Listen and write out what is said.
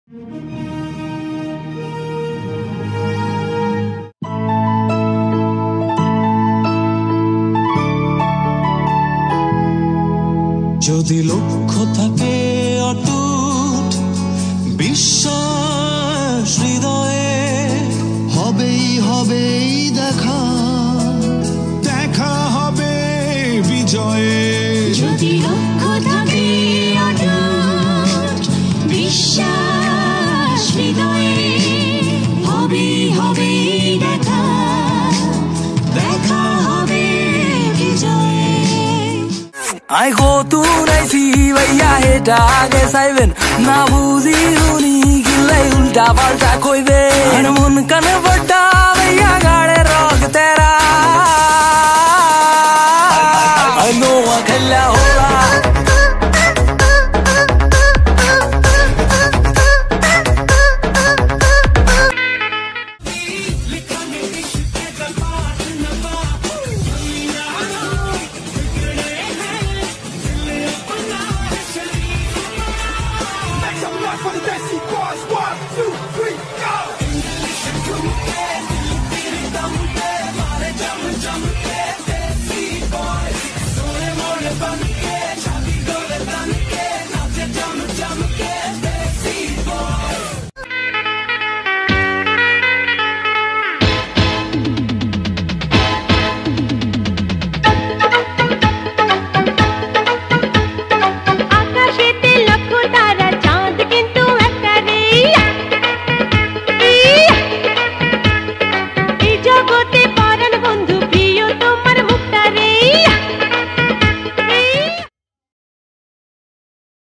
যদি লক্ষ্য থাকে অটুট বিশ্বাস হৃদয়ে, হবেই হবেই দেখা, দেখা হবে বিজয়ে। যদি লক্ষ্য থাকে অটুট বিশ্বাস হৃদয়ে, হবেই হবেই দেখা, দেখা হবে বিজয়ে। I go to Naisi, भैया हेटा आगे साइबेन ना बुझी हुनी गिल्लाई उल्टा पाल्टा कोई बे हनुमान कन बड्डा भैया गाड़े रोक तेरा I know अखल्या होला For the Desi Boys, 1, 2